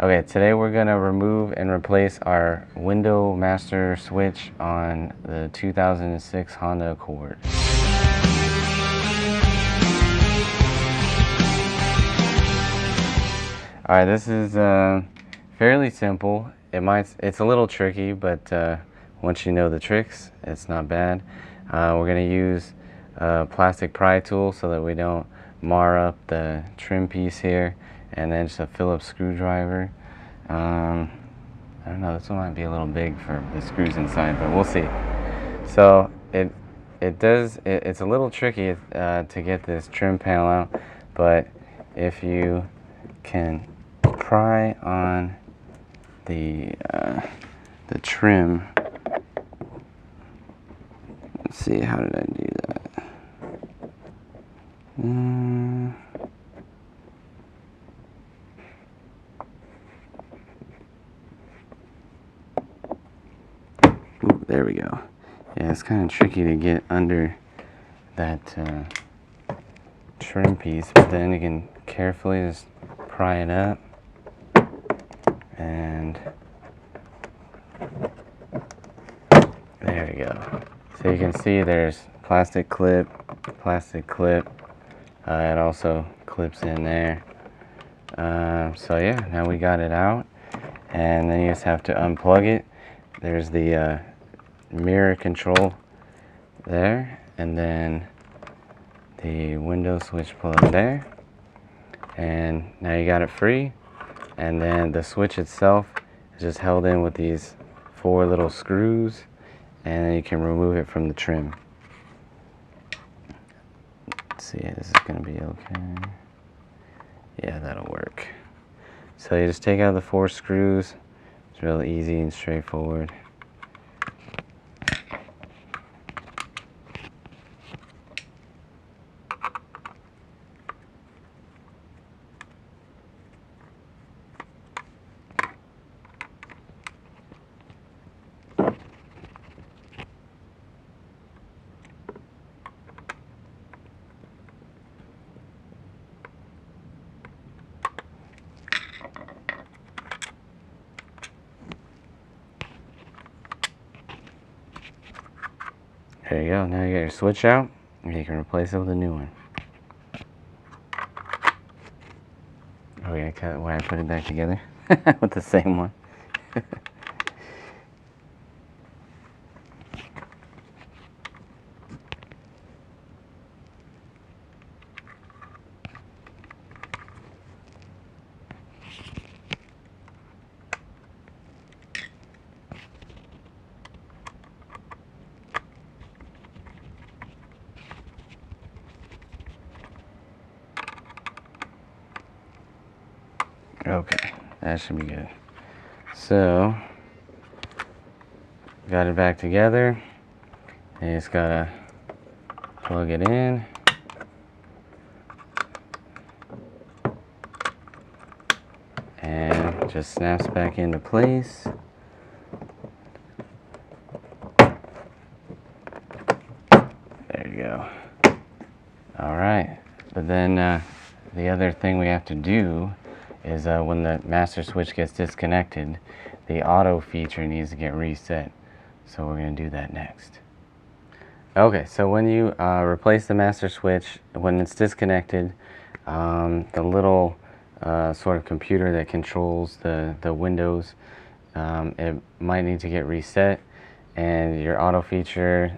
Okay, today we're gonna remove and replace our window master switch on the 2006 Honda Accord. Alright, this is fairly simple. It's a little tricky, but once you know the tricks, it's not bad. We're gonna use a plastic pry tool so that we don't mar up the trim piece here, and then just a Phillips screwdriver. I don't know, this one might be a little big for the screws inside, but we'll see. So it's a little tricky to get this trim panel out, but if you can pry on the trim. Let's see, how did I do that? Ooh, there we go. Yeah, it's kind of tricky to get under that trim piece, but then you can carefully just pry it up, and there we go. So you can see there's plastic clip. It also clips in there. So yeah, now we got it out, and then you just have to unplug it. There's the mirror control there, and then the window switch plug there, and now you got it free. And then the switch itself is just held in with these 4 little screws, and then you can remove it from the trim. Let's see, this is gonna be okay. Yeah, that'll work. So you just take out the 4 screws. It's real easy and straightforward. There you go. Now you got your switch out, and you can replace it with a new one. Oh yeah, why I put it back together with the same one. Okay, that should be good. So, got it back together. And you just gotta plug it in. And just snaps back into place. There you go. Alright, but then the other thing we have to do is when the master switch gets disconnected, the auto feature needs to get reset. So we're going to do that next. Okay, so when you replace the master switch, when it's disconnected, the little sort of computer that controls the windows, it might need to get reset, and your auto feature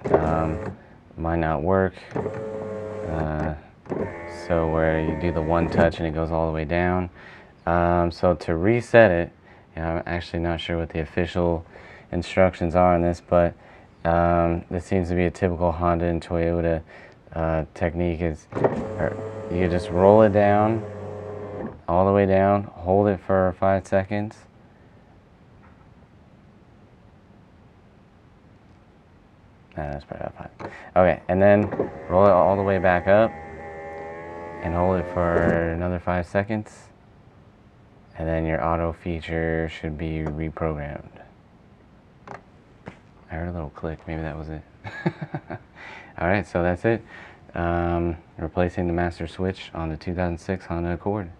might not work. So where you do the one touch and it goes all the way down. So to reset it, I'm actually not sure what the official instructions are on this, but this seems to be a typical Honda and Toyota technique. You just roll it down, all the way down, hold it for 5 seconds. That's probably about 5. Okay, and then roll it all the way back up and hold it for another 5 seconds. And then your auto feature should be reprogrammed. I heard a little click, maybe that was it. Alright, so that's it. Replacing the master switch on the 2006 Honda Accord.